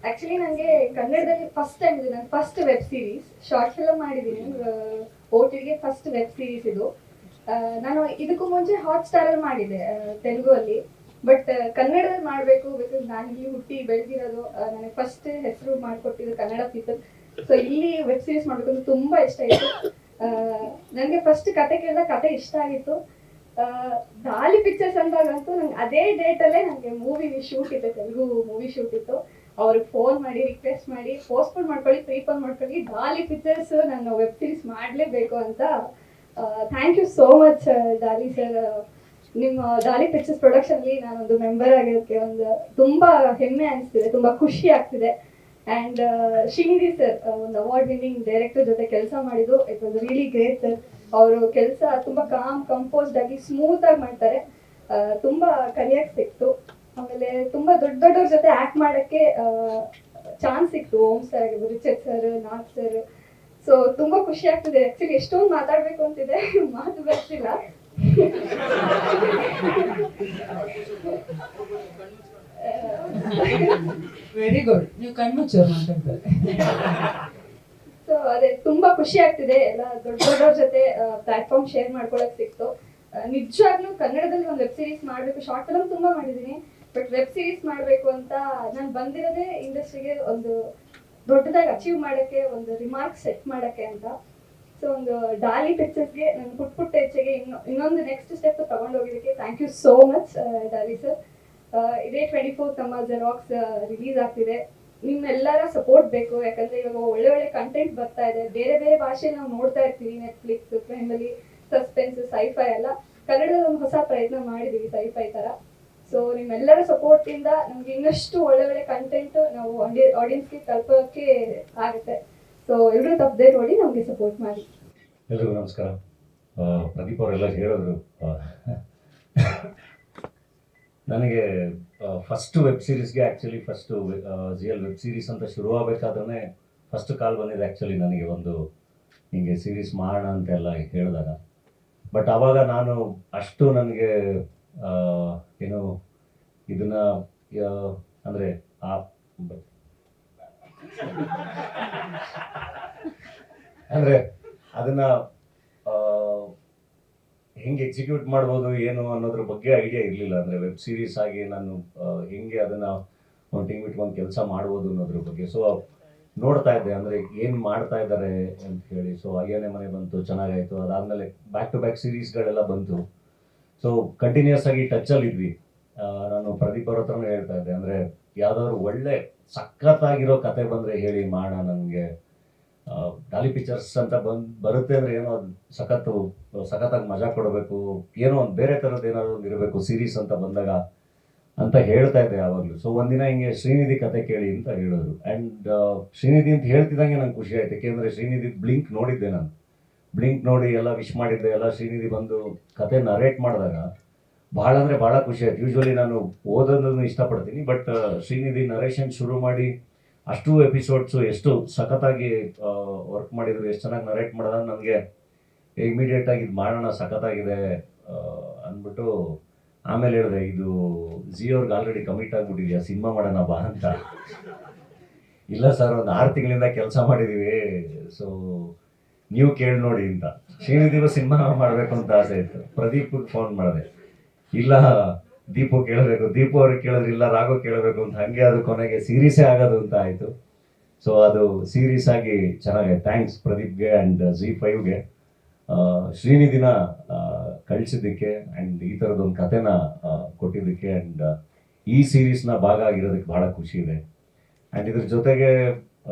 Actually ನನಗೆ ಕನ್ನಡದಲ್ಲಿ first time ಇದು ನನ್ನ first web series short film ಮಾಡಿದ್ದೀನಿ. OTT ಫಸ್ಟ್ ವೆಬ್ ಸೀರೀಸ್ ಇದು. ನಾನು ಇದಕ್ಕೂ ಮುಂಚೆ ಹಾಟ್ಸ್ಟಾರಲ್ಲಿ ಮಾಡಿದ್ದೆ ತೆಲುಗು ಅಲ್ಲಿ. ಬಟ್ ಕನ್ನಡದಲ್ಲಿ ಮಾಡಬೇಕು ಬಿಕಾಸ್ ನಾನು ಇಲ್ಲಿ ಹುಟ್ಟಿ ಬೆಳೆದಿರೋದು. ನನಗೆ ಫಸ್ಟ್ ಹೆಸರು ಮಾಡಿಕೊಟ್ಟಿದ್ದು ಕನ್ನಡ ಪೀಪಲ್. ಸೊ ಇಲ್ಲಿ ವೆಬ್ ಸೀರೀಸ್ ಮಾಡಬೇಕು ಅಂತ ತುಂಬ ಇಷ್ಟ ಆಯಿತು. ನನಗೆ ಫಸ್ಟ್ ಕತೆ ಕೇಳಿದ ಕತೆ ಇಷ್ಟ ಆಗಿತ್ತು. ದಾಲಿ ಪಿಕ್ಚರ್ಸ್ ಅಂದಾಗಂತೂ ನಂಗೆ ಅದೇ ಡೇಟಲ್ಲೇ ನನಗೆ ಮೂವಿ ಶೂಟ್ ಇತ್ತು, ತೆಲುಗು ಮೂವಿ ಶೂಟ್ ಇತ್ತು. ಅವ್ರಿಗೆ ಫೋನ್ ಮಾಡಿ ರಿಕ್ವೆಸ್ಟ್ ಮಾಡಿ ಪೋಸ್ಟ್ಪೋನ್ ಮಾಡ್ಕೊಳ್ಳಿ, ಪ್ರೀಪೋನ್ ಮಾಡ್ಕೊಳ್ಳಿ, ದಾಲಿ ಪಿಕ್ಚರ್ಸ್ ನಾನು ವೆಬ್ ಸೀರೀಸ್ ಮಾಡಲೇಬೇಕು ಅಂತ. Thank you so much Daali sir. ನಿಮ್ಮ ದಾಲಿ ಪಿಕ್ಚರ್ಸ್ ಪ್ರೊಡಕ್ಷನ್ಲಿ ನಾನೊಂದು ಮೆಂಬರ್ ಆಗಿರೋಕ್ಕೆ ಒಂದು ತುಂಬ ಹೆಮ್ಮೆ ಅನಿಸ್ತಿದೆ, ತುಂಬ ಖುಷಿ ಆಗ್ತಿದೆ. ಆ್ಯಂಡ್ ಶ್ರೀನಿಧಿ ಸರ್ ಒಂದು ಅವಾರ್ಡ್ ವಿನ್ನಿಂಗ್ ಡೈರೆಕ್ಟರ್ ಜೊತೆ ಕೆಲಸ ಮಾಡಿದ್ದು it was really great sir. ಅವರು ಕೆಲಸ ತುಂಬ ಕಂಪೋಸ್ಡ್ ಆಗಿ ಸ್ಮೂತ್ ಆಗಿ ಮಾಡ್ತಾರೆ. ತುಂಬ ಕಲಿಯಕ್ಕೆ ಸಿಕ್ತು. ಆಮೇಲೆ ತುಂಬ ದೊಡ್ಡವ್ರ ಜೊತೆ ಆ್ಯಕ್ಟ್ ಮಾಡೋಕ್ಕೆ ಚಾನ್ಸ್ ಸಿಕ್ತು. ಓಂ ಸರ್ ಆಗಿರ್ಬೋದು, Richard sir, Nath sir. So ತುಂಬ ಖುಷಿ ಆಗ್ತಿದೆ. ಆ್ಯಕ್ಚುಲಿ ಎಷ್ಟೊಂದು ಮಾತಾಡಬೇಕು ಅಂತಿದೆ, ಮಾತು ಬರ್ತಿಲ್ಲ. ವೆರಿ ಗುಡ್, ನೀವು ಕಣ್ಮುಚ್ಚೋರು ಮಾತಾಡ್ತಾರೆ. ಸೊ ಅದೇ ತುಂಬಾ ಖುಷಿ ಆಗ್ತಿದೆ. ಎಲ್ಲ ದೊಡ್ಡವ್ರ ಜೊತೆ ಪ್ಲಾಟ್ಫಾರ್ಮ್ ಶೇರ್ ಮಾಡ್ಕೊಳಕ್ ಸಿಕ್ತು. ನಿಜವಾಗ್ಲೂ ಕನ್ನಡದಲ್ಲಿ ಒಂದು ವೆಬ್ ಸೀರೀಸ್ ಮಾಡಬೇಕು. ಶಾರ್ಟ್ ಫಿಲಮ್ ತುಂಬಾ ಮಾಡಿದ್ದೀನಿ, ಬಟ್ ವೆಬ್ ಸೀರೀಸ್ ಮಾಡಬೇಕು ಅಂತ ನಾನು ಬಂದಿರೋದೇ ಇಂಡಸ್ಟ್ರಿಗೆ ಒಂದು ದೊಡ್ಡದಾಗಿ ಅಚೀವ್ ಮಾಡೋಕ್ಕೆ, ಒಂದು ರಿಮಾರ್ಕ್ ಸೆಟ್ ಮಾಡೋಕ್ಕೆ ಅಂತ. ಸೊ ಒಂದು ಡಾಲಿ ಪಿಕ್ಚರ್ಸ್ಗೆ ನನ್ನ ಪುಟ್ಟ ಹೆಚ್ಚಿಗೆ ಇನ್ನೊಂದು ನೆಕ್ಸ್ಟ್ ಸ್ಟೆಪ್ ತಗೊಂಡೋಗಿದ್ದಕ್ಕೆ thank you so much Daali sir. ಇದೇ 24 ನಮ್ಮ ಜೆರಾಕ್ಸ್ ರಿಲೀಸ್ ಆಗ್ತಿದೆ. ನಿಮ್ಮೆಲ್ಲರ ಸಪೋರ್ಟ್ ಬೇಕು. ಯಾಕಂದ್ರೆ ಇವಾಗ ಒಳ್ಳೆ ಒಳ್ಳೆ ಕಂಟೆಂಟ್ ಬರ್ತಾ ಇದೆ. ಬೇರೆ ಬೇರೆ ಭಾಷೆಯಲ್ಲಿ ನಾವು ನೋಡ್ತಾ ಇರ್ತೀವಿ, ನೆಟ್ಫ್ಲಿಕ್ಸ್, ಫ್ಯಾಮಿಲಿ, ಸಸ್ಪೆನ್ಸ್, ಸೈಫೈ ಎಲ್ಲ. ಕನ್ನಡದಲ್ಲಿ ಒಂದು ಹೊಸ ಪ್ರಯತ್ನ ಮಾಡಿದೀವಿ ಸೈಫೈ ತರ. ಸೊ ನಿಮ್ಮೆಲ್ಲರ ಸಪೋರ್ಟ್ ಇಂದ ನಮ್ಗೆ ಇನ್ನಷ್ಟು ಒಳ್ಳೆ ಒಳ್ಳೆ ಕಂಟೆಂಟ್ ನಾವು ಆಡಿಯನ್ಸ್ಗೆ ತಲುಪೋಕೆ ಆಗುತ್ತೆ. ಸೊ ಎಲ್ಲರೂ ತಪ್ಪದೆ ನೋಡಿ ನಮಗೆ ಸಪೋರ್ಟ್ ಮಾಡಿ. ಎಲ್ರಿಗೂ ನಮಸ್ಕಾರ. ಪ್ರದೀಪ್ ಅವರೆಲ್ಲ ಹೇಳಿದ್ರು, ನನಗೆ ಫಸ್ಟ್ ವೆಬ್ ಸೀರೀಸ್ಗೆ actually first GL web series ಅಂತ ಶುರುವಾಗಬೇಕಾದ್ರೆ ಫಸ್ಟ್ ಕಾಲ್ ಬಂದಿದೆ ಆ್ಯಕ್ಚುಲಿ ನನಗೆ, ಒಂದು ಹಿಂಗೆ ಸೀರೀಸ್ ಮಾಡೋಣ ಅಂತೆಲ್ಲ ಹೇಳಿದಾಗ. ಬಟ್ ಆವಾಗ ನಾನು ಅಷ್ಟು ನನಗೆ ಏನು ಇದನ್ನು ಅಂದರೆ ಅಂದರೆ ಅದನ್ನು ಹೆಂಗೆ ಎಕ್ಸಿಕ್ಯೂಟ್ ಮಾಡ್ಬೋದು ಏನು ಅನ್ನೋದ್ರ ಬಗ್ಗೆ ಐಡಿಯಾ ಇರಲಿಲ್ಲ. ಅಂದರೆ ವೆಬ್ ಸೀರೀಸ್ ಆಗಿ ನಾನು ಹೆಂಗೆ ಅದನ್ನು ಒಂದು ಟೀಮ್ ಇಟ್ಕೊಂಡು ಕೆಲಸ ಮಾಡ್ಬೋದು ಅನ್ನೋದ್ರ ಬಗ್ಗೆ. ಸೊ ನೋಡ್ತಾ ಇದ್ದೆ, ಅಂದರೆ ಏನು ಮಾಡ್ತಾ ಇದ್ದಾರೆ ಅಂತ ಹೇಳಿ. ಸೊ ಅಯ್ಯನೇ ಮನೆ ಬಂತು, ಚೆನ್ನಾಗಾಯಿತು. ಅದಾದಮೇಲೆ ಬ್ಯಾಕ್ ಟು ಬ್ಯಾಕ್ ಸೀರೀಸ್ಗಳೆಲ್ಲ ಬಂತು. ಸೊ ಕಂಟಿನ್ಯೂಸ್ ಆಗಿ ಟಚ್ಚಲ್ಲಿದ್ವಿ. ನಾನು ಪ್ರದೀಪ್ ಅವ್ರ ಹತ್ರನೂ ಹೇಳ್ತಾ ಇದ್ದೆ, ಅಂದರೆ ಯಾವುದಾದ್ರು ಒಳ್ಳೆ ಸಖತ್ತಾಗಿರೋ ಕತೆ ಬಂದರೆ ಹೇಳಿ ಮಾಡೋಣ. ನನಗೆ ಡಾಲಿ ಪಿಕ್ಚರ್ಸ್ ಅಂತ ಬರುತ್ತೆ ಅಂದರೆ ಏನೋ ಅದು ಸಖತ್ತಾಗಿ ಮಜಾ ಕೊಡಬೇಕು, ಏನೋ ಒಂದು ಬೇರೆ ಥರದ್ದು ಏನಾದ್ರು ಒಂದು ಇರಬೇಕು ಸೀರೀಸ್ ಅಂತ ಬಂದಾಗ ಅಂತ ಹೇಳ್ತಾ ಇದ್ದೆ ಯಾವಾಗಲೂ. ಸೊ ಒಂದಿನ ಹಿಂಗೆ ಶ್ರೀನಿಧಿ ಕತೆ ಕೇಳಿ ಅಂತ ಹೇಳಿದ್ರು. ಆ್ಯಂಡ್ ಶ್ರೀನಿಧಿ ಅಂತ ಹೇಳ್ತಿದ್ದಂಗೆ ನಂಗೆ ಖುಷಿ ಆಯ್ತು. ಯಾಕೆಂದರೆ ಶ್ರೀನಿಧಿ ಬ್ಲಿಂಕ್ ನೋಡಿದ್ದೆ ನಾನು. ಬ್ಲಿಂಕ್ ನೋಡಿ ಎಲ್ಲ ವಿಶ್ ಮಾಡಿದ್ದೆ. ಎಲ್ಲ ಶ್ರೀನಿಧಿ ಬಂದು ಕತೆ ನರೇಟ್ ಮಾಡಿದಾಗ ಭಾಳ ಅಂದರೆ ಭಾಳ ಖುಷಿ ಆಯ್ತು. ಯೂಶ್ವಲಿ ನಾನು ಓದೋದನ್ನು ಇಷ್ಟಪಡ್ತೀನಿ, ಬಟ್ ಶ್ರೀನಿಧಿ ನರೇಷನ್ ಶುರು ಮಾಡಿ ಅಷ್ಟು ಎಪಿಸೋಡ್ಸು ಎಷ್ಟು ಸಖತ್ತಾಗಿ ವರ್ಕ್ ಮಾಡಿದ್ರು, ಎಷ್ಟು ಚೆನ್ನಾಗಿ ನರೇಟ್ ಮಾಡಿದಾಗ ನನಗೆ ಇಮಿಡಿಯೇಟಾಗಿ ಇದು ಮಾಡೋಣ ಸಖತ್ತಾಗಿದೆ ಅಂದ್ಬಿಟ್ಟು ಆಮೇಲೆ ಹೇಳಿದೆ, ಇದು ಜಿಯೋರ್ಗೆ ಆಲ್ರೆಡಿ ಕಮಿಟ್ ಆಗಿಬಿಟ್ಟಿದೆಯಾ, ಸಿನಿಮಾ ಮಾಡೋಣ ಬಾ ಅಂತ. ಇಲ್ಲ ಸರ್, ಒಂದು 6 ತಿಂಗಳಿಂದ ಕೆಲಸ ಮಾಡಿದ್ದೀವಿ, ಸೊ ನೀವು ಕೇಳಿ ನೋಡಿ ಅಂತ. ಶ್ರೀನಿಧಿಗೂ ಸಿನಿಮಾ ಮಾಡಬೇಕು ಅಂತ ಆಸೆ ಇತ್ತು. ಪ್ರದೀಪ್ಗೆ ಫೋನ್ ಮಾಡಿದೆ, ಇಲ್ಲ ದೀಪು ಕೇಳಬೇಕು, ದೀಪು ಅವ್ರಿಗೆ ಕೇಳಿದ್ರೆ ಇಲ್ಲ ರಾಘು ಕೇಳಬೇಕು ಅಂತ. ಹಾಗೆ ಅದು ಕೊನೆಗೆ ಸೀರೀಸೇ ಆಗೋದು ಅಂತ ಆಯಿತು. ಸೊ ಅದು ಸೀರೀಸ್ ಆಗಿ ಚೆನ್ನಾಗಿದೆ. ಥ್ಯಾಂಕ್ಸ್ ಪ್ರದೀಪ್ಗೆ ಆ್ಯಂಡ್ ZEE5ಗೆ ಶ್ರೀನಿಧಿನ ಕಳಿಸಿದ್ದಕ್ಕೆ ಆ್ಯಂಡ್ ಈ ಥರದೊಂದು ಕಥೆನ ಕೊಟ್ಟಿದ್ದಕ್ಕೆ. ಆ್ಯಂಡ್ ಈ ಸೀರೀಸ್ನ ಭಾಗ ಆಗಿರೋದಕ್ಕೆ ಭಾಳ ಖುಷಿ ಇದೆ. ಆ್ಯಂಡ್ ಇದ್ರ ಜೊತೆಗೆ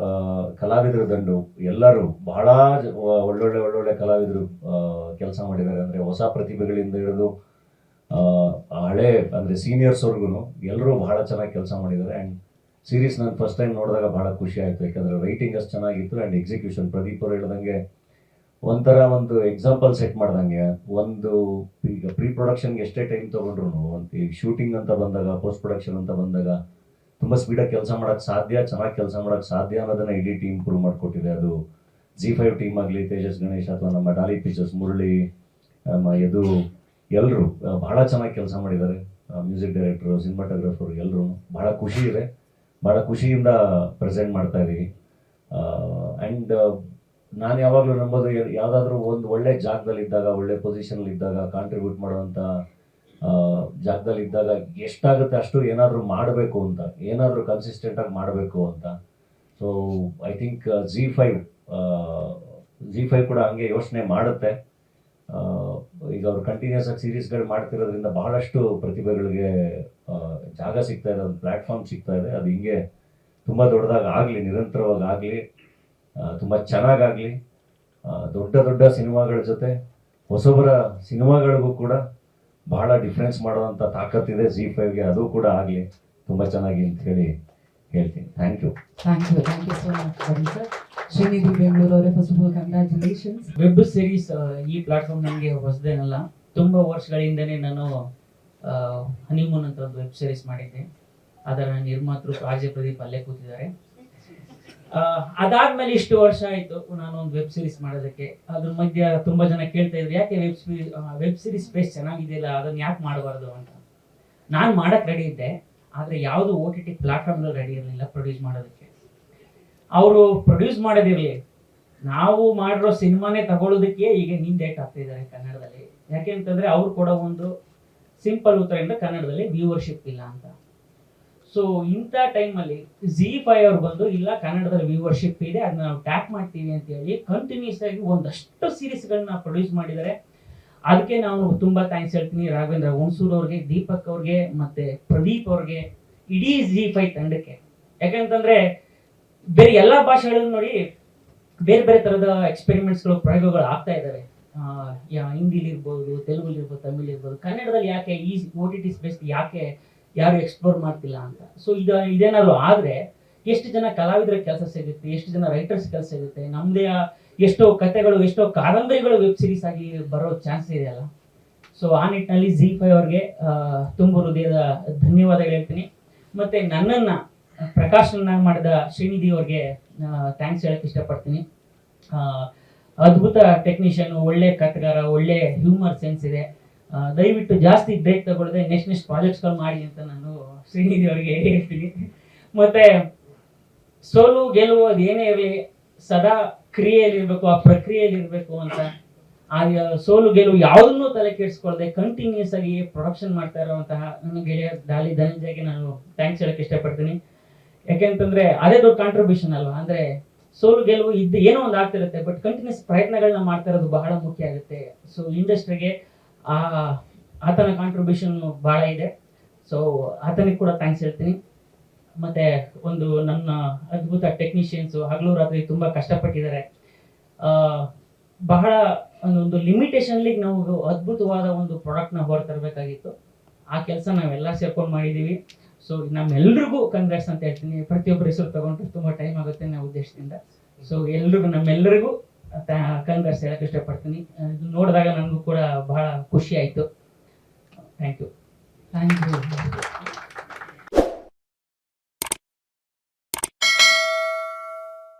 ಕಲಾವಿದರು ದಂಡು ಎಲ್ಲರೂ ಬಹಳ ಒಳ್ಳೊಳ್ಳೆ ಕಲಾವಿದರು ಕೆಲಸ ಮಾಡಿದ್ದಾರೆ. ಅಂದರೆ ಹೊಸ ಪ್ರತಿಭೆಗಳಿಂದ ಹಿಡಿದು ಹಳೆ ಅಂದರೆ ಸೀನಿಯರ್ಸ್ವರೆಗೂ ಎಲ್ಲರೂ ಬಹಳ ಚೆನ್ನಾಗಿ ಕೆಲಸ ಮಾಡಿದ್ದಾರೆ. ಆ್ಯಂಡ್ ಸೀರೀಸ್ ನಾನು ಫಸ್ಟ್ ಟೈಮ್ ನೋಡಿದಾಗ ಭಾಳ ಖುಷಿ ಆಯಿತು. ಯಾಕಂದರೆ ರೈಟಿಂಗ್ ಅಷ್ಟು ಚೆನ್ನಾಗಿತ್ತು ಆ್ಯಂಡ್ ಎಕ್ಸಿಕ್ಯೂಷನ್ ಪ್ರದೀಪ್ ಅವರು ಹೇಳ್ದಂಗೆ ಒಂಥರ ಒಂದು ಎಕ್ಸಾಂಪಲ್ ಸೆಟ್ ಮಾಡ್ದಂಗೆ. ಒಂದು ಈಗ ಪ್ರೀ ಪ್ರೊಡಕ್ಷನ್ಗೆ ಎಷ್ಟೇ ಟೈಮ್ ತೊಗೊಂಡ್ರು, ಒಂದು ಈಗ ಶೂಟಿಂಗ್ ಅಂತ ಬಂದಾಗ, ಪೋಸ್ಟ್ ಪ್ರೊಡಕ್ಷನ್ ಅಂತ ಬಂದಾಗ ತುಂಬ ಸ್ಪೀಡಾಗಿ ಕೆಲಸ ಮಾಡೋಕ್ಕೆ ಸಾಧ್ಯ, ಚೆನ್ನಾಗಿ ಕೆಲಸ ಮಾಡೋಕ್ಕೆ ಸಾಧ್ಯ ಅನ್ನೋದನ್ನು ಇಡೀ ಟೀಮ್ ಪ್ರೂವ್ ಮಾಡಿಕೊಟ್ಟಿದೆ. ಅದು ZEE5 ಟೀಮ್ ಆಗಲಿ, ತೇಜಸ್ ಗಣೇಶ್ ಅಥವಾ ನಮ್ಮ ಡಾಲಿ ಪಿಕ್ಚರ್ಸ್ ಮುರಳಿ, ಯದು ಎಲ್ಲರೂ ಭಾಳ ಚೆನ್ನಾಗಿ ಕೆಲಸ ಮಾಡಿದ್ದಾರೆ. ಮ್ಯೂಸಿಕ್ ಡೈರೆಕ್ಟರು, ಸಿನಿಮಾಟೋಗ್ರಫರು ಎಲ್ಲರೂ ಭಾಳ ಖುಷಿ ಇದೆ. ಭಾಳ ಖುಷಿಯಿಂದ ಪ್ರೆಸೆಂಟ್ ಮಾಡ್ತಾ ಇದ್ದೀವಿ. ಆ್ಯಂಡ್ ನಾನು ಯಾವಾಗಲೂ ನಂಬೋದು ಯಾವುದಾದ್ರೂ ಒಂದು ಒಳ್ಳೆ ಜಾಗದಲ್ಲಿದ್ದಾಗ, ಒಳ್ಳೆ ಪೊಸಿಷನಲ್ಲಿದ್ದಾಗ, ಕಾಂಟ್ರಿಬ್ಯೂಟ್ ಮಾಡುವಂಥ ಜಾಗದಲ್ಲಿದ್ದಾಗ ಎಷ್ಟಾಗುತ್ತೆ ಅಷ್ಟು ಏನಾದರೂ ಮಾಡಬೇಕು ಅಂತ, ಏನಾದರೂ ಕನ್ಸಿಸ್ಟೆಂಟಾಗಿ ಮಾಡಬೇಕು ಅಂತ. ಸೊ ಐ ಥಿಂಕ್ ಜಿ5 ಕೂಡ ಹಂಗೆ ಯೋಚನೆ ಮಾಡುತ್ತೆ. ಈಗ ಅವರು ಕಂಟಿನ್ಯೂಸ್ ಆಗಿ ಸೀರೀಸ್ಗಳು ಮಾಡ್ತಿರೋದ್ರಿಂದ ಬಹಳಷ್ಟು ಪ್ರತಿಭೆಗಳಿಗೆ ಜಾಗ ಸಿಗ್ತಾ ಇದೆ, ಒಂದು ಪ್ಲ್ಯಾಟ್ಫಾರ್ಮ್ ಸಿಗ್ತಾ ಇದೆ. ಅದು ಹಿಂಗೆ ತುಂಬ ದೊಡ್ಡದಾಗಿ ಆಗಲಿ, ನಿರಂತರವಾಗಿ ಆಗಲಿ, ತುಂಬ ಚೆನ್ನಾಗಾಗಲಿ. ದೊಡ್ಡ ದೊಡ್ಡ ಸಿನಿಮಾಗಳ ಜೊತೆ ಹೊಸಬರ ಸಿನಿಮಾಗಳಿಗೂ ಕೂಡ ಬಹಳ ಡಿಫ್ರೆನ್ಸ್ ಮಾಡುವಂಥ ತಾಕತ್ತಿದೆ ಜಿ5ಗೆ. ಅದು ಕೂಡ ಆಗಲಿ ತುಂಬ ಚೆನ್ನಾಗಿ ಅಂತ ಹೇಳಿ ಹೇಳ್ತೀನಿ. Thank you so much sir. Srinidhi Bengaluru ಅವರೇ, first of all congratulations. Web series ಈ ಪ್ಲಾಟ್ಫಾರ್ಮ್ ನನಗೆ ಹೊಸದೇನಲ್ಲ. ತುಂಬ ವರ್ಷಗಳಿಂದನೇ ನಾನು ಹನಿಮೂನ್ ಅಂತ ಒಂದು ವೆಬ್ ಸೀರೀಸ್ ಮಾಡಿದ್ದೆ. ಅದರ ನಿರ್ಮಾತೃ ಆರ್ಜೆ ಪ್ರದೀಪ್ ಅಲ್ಲೇ ಕೂತಿದ್ದಾರೆ. ಅದಾದ್ಮೇಲೆ ಇಷ್ಟು ವರ್ಷ ಆಯಿತು ನಾನು ಒಂದು ವೆಬ್ ಸೀರೀಸ್ ಮಾಡೋದಕ್ಕೆ. ಅದ್ರ ಮಧ್ಯೆ ತುಂಬ ಜನ ಕೇಳ್ತಾ ಇದ್ರು, ಯಾಕೆ ವೆಬ್ ಸೀರೀಸ್ ಸ್ಪೇಸ್ ಚೆನ್ನಾಗಿದೆಯಲ್ಲ, ಅದನ್ನು ಯಾಕೆ ಮಾಡಬಾರ್ದು ಅಂತ. ನಾನು ಮಾಡೋಕ್ಕೆ ರೆಡಿ ಇದ್ದೆ, ಆದರೆ ಯಾವುದು OTT ಪ್ಲಾಟ್ಫಾರ್ಮ್ಗಳು ರೆಡಿ ಇರಲಿಲ್ಲ ಪ್ರೊಡ್ಯೂಸ್ ಮಾಡೋದಕ್ಕೆ. ಅವರು ಪ್ರೊಡ್ಯೂಸ್ ಮಾಡೋದಿರಲಿ, ನಾವು ಮಾಡಿರೋ ಸಿನಿಮಾನೇ ತಗೊಳ್ಳೋದಕ್ಕೆ ಈಗ ಡೇಟ್ ಆಗ್ತಿದ್ದಾರೆ ಕನ್ನಡದಲ್ಲಿ. ಯಾಕೆ ಅಂತಂದರೆ ಅವ್ರು ಕೊಡೋ ಒಂದು ಸಿಂಪಲ್ ಉತ್ತರದಿಂದ ಕನ್ನಡದಲ್ಲಿ ವ್ಯೂವರ್ಶಿಪ್ ಇಲ್ಲ ಅಂತ. ಸೊ ಇಂಥ ಟೈಮಲ್ಲಿ ಜಿ5 ಅವ್ರು ಬಂದು, ಇಲ್ಲ ಕನ್ನಡದಲ್ಲಿ ವ್ಯೂವರ್ಶಿಪ್ ಇದೆ, ಅದನ್ನ ನಾವು ಟ್ಯಾಪ್ ಮಾಡ್ತೀವಿ ಅಂತ ಹೇಳಿ ಕಂಟಿನ್ಯೂಸ್ ಆಗಿ ಒಂದಷ್ಟು ಸೀರೀಸ್ಗಳನ್ನ ಪ್ರೊಡ್ಯೂಸ್ ಮಾಡಿದ್ದಾರೆ. ಅದಕ್ಕೆ ನಾವು ತುಂಬ ಥ್ಯಾಂಕ್ಸ್ ಹೇಳ್ತೀನಿ ರಾಘವೇಂದ್ರ ಹುಣಸೂರು ಅವ್ರಿಗೆ, ದೀಪಕ್ ಅವ್ರಿಗೆ, ಮತ್ತೆ ಪ್ರದೀಪ್ ಅವ್ರಿಗೆ, ಇಡೀ ಜಿ5 ತಂಡಕ್ಕೆ. ಯಾಕಂತಂದ್ರೆ ಬೇರೆ ಎಲ್ಲ ಭಾಷೆಗಳನ್ನು ನೋಡಿ ಬೇರೆ ಬೇರೆ ಥರದ ಎಕ್ಸ್ಪೆರಿಮೆಂಟ್ಸ್ಗಳು, ಪ್ರಯೋಗಗಳು ಆಗ್ತಾ ಇದ್ದಾವೆ. ಹಿಂದಿಲಿ ಇರ್ಬೋದು, ತೆಲುಗಲ್ಲಿ ಇರ್ಬೋದು, ತಮಿಳ್ ಇರ್ಬೋದು. ಕನ್ನಡದಲ್ಲಿ ಯಾಕೆ ಈ OTT ಸ್ಪೇಸ್ ಯಾಕೆ ಯಾರು ಎಕ್ಸ್ಪ್ಲೋರ್ ಮಾಡ್ತಿಲ್ಲ ಅಂತ. ಸೊ ಇದೇನಾದ್ರು ಆದರೆ ಎಷ್ಟು ಜನ ಕಲಾವಿದರ ಕೆಲಸ ಸಿಗುತ್ತೆ, ಎಷ್ಟು ಜನ ರೈಟರ್ಸ್ ಕೆಲಸ ಸಿಗುತ್ತೆ, ನಮ್ಮದೇ ಎಷ್ಟೋ ಕಥೆಗಳು, ಎಷ್ಟೋ ಕಾದಂಬರಿಗಳು ವೆಬ್ ಸೀರೀಸ್ ಆಗಿ ಬರೋ ಚಾನ್ಸ್ ಇದೆಯಲ್ಲ. ಸೊ ಆ ನಿಟ್ಟಿನಲ್ಲಿ ಜಿ5 ಅವ್ರಿಗೆ ತುಂಬ ಹೃದಯದ ಧನ್ಯವಾದಗಳು ಹೇಳ್ತೀನಿ. ಮತ್ತು ನನ್ನನ್ನು ಪ್ರಕಾಶನ ಮಾಡಿದ ಶ್ರೀನಿಧಿ ಅವ್ರಿಗೆ ಥ್ಯಾಂಕ್ಸ್ ಹೇಳಕ್ಕೆ ಇಷ್ಟಪಡ್ತೀನಿ. ಅದ್ಭುತ ಟೆಕ್ನಿಷಿಯನ್, ಒಳ್ಳೆ ಕಥೆಗಾರ, ಒಳ್ಳೆ ಹ್ಯೂಮರ್ ಸೆನ್ಸ್ ಇದೆ. ದಯವಿಟ್ಟು ಜಾಸ್ತಿ ಬ್ರೇಕ್ ತಗೊಳ್ಳದೆ ನೆಕ್ಸ್ಟ್ ಪ್ರಾಜೆಕ್ಟ್ಸ್ಗಳು ಮಾಡಿ ಅಂತ ನಾನು ಶ್ರೀನಿಧಿ ಅವರಿಗೆ ಹೇಳ್ತೀನಿ. ಮತ್ತೆ ಸೋಲು ಗೆಲುವು ಅದು ಏನೇ ಇರಲಿ, ಸದಾ ಕ್ರಿಯೆಯಲ್ಲಿರಬೇಕು, ಆ ಪ್ರಕ್ರಿಯೆಯಲ್ಲಿ ಇರಬೇಕು ಅಂತ. ಆ ಸೋಲು ಗೆಲುವು ಯಾವುದನ್ನೂ ತಲೆ ಕೆಡಿಸ್ಕೊಳ್ದೆ ಕಂಟಿನ್ಯೂಸ್ ಆಗಿ ಪ್ರೊಡಕ್ಷನ್ ಮಾಡ್ತಾ ಇರುವಂತಹ ನನ್ನ ಗೆಳೆಯ ದಾಲಿ ಧನಂಜಯಗೆ ನಾನು ಥ್ಯಾಂಕ್ಸ್ ಹೇಳಕ್ಕೆ ಇಷ್ಟಪಡ್ತೀನಿ. ಯಾಕೆಂತಂದ್ರೆ ಅದೇ ದೊಡ್ಡ ಕಾಂಟ್ರಿಬ್ಯೂಷನ್ ಅಲ್ವಾ. ಅಂದ್ರೆ ಸೋಲು ಗೆಲುವು ಇದ್ದು ಏನೋ ಒಂದು ಆಗ್ತಿರುತ್ತೆ, ಬಟ್ ಕಂಟಿನ್ಯೂಸ್ ಪ್ರಯತ್ನಗಳನ್ನ ಮಾಡ್ತಾ ಇರೋದು ಬಹಳ ಮುಖ್ಯ ಆಗುತ್ತೆ. ಸೊ ಇಂಡಸ್ಟ್ರಿಗೆ ಆತನ ಕಾಂಟ್ರಿಬ್ಯೂಷನ್ ಬಹಳ ಇದೆ. ಸೊ ಆತನಿಗೆ ಕೂಡ ಥ್ಯಾಂಕ್ಸ್ ಹೇಳ್ತೀನಿ. ಮತ್ತೆ ಒಂದು ನನ್ನ ಅದ್ಭುತ ಟೆಕ್ನಿಷಿಯನ್ಸು ಹಗಲು ರಾತ್ರಿ ತುಂಬಾ ಕಷ್ಟಪಟ್ಟಿದ್ದಾರೆ. ಬಹಳ ಒಂದು ಲಿಮಿಟೇಷನ್ಲಿ ನಾವು ಅದ್ಭುತವಾದ ಒಂದು ಪ್ರಾಡಕ್ಟ್ನ ಹೊರತರಬೇಕಾಗಿತ್ತು. ಆ ಕೆಲಸ ನಾವೆಲ್ಲ ಸೇರ್ಕೊಂಡು ಮಾಡಿದ್ದೀವಿ. ಸೊ ನಮ್ಮೆಲ್ರಿಗೂ ಕಂಗ್ರಾಟ್ಸ್ ಅಂತ ಹೇಳ್ತೀನಿ. ಪ್ರತಿಯೊಬ್ಬರ ಹೆಸರು ತಗೊಂಡ್ರೆ ತುಂಬ ಟೈಮ್ ಆಗುತ್ತೆ ಅನ್ನೋ ಉದ್ದೇಶದಿಂದ. ಸೊ ನಮ್ಮೆಲ್ಲರಿಗೂ ಕಂಗ್ರಾಟ್ಸ್ ಹೇಳಕ್ಕೆ ಇಷ್ಟಪಡ್ತೀನಿ. ನೋಡಿದಾಗ ನನಗೂ ಕೂಡ ಬಹಳ ಖುಷಿ ಆಯಿತು. Thank you.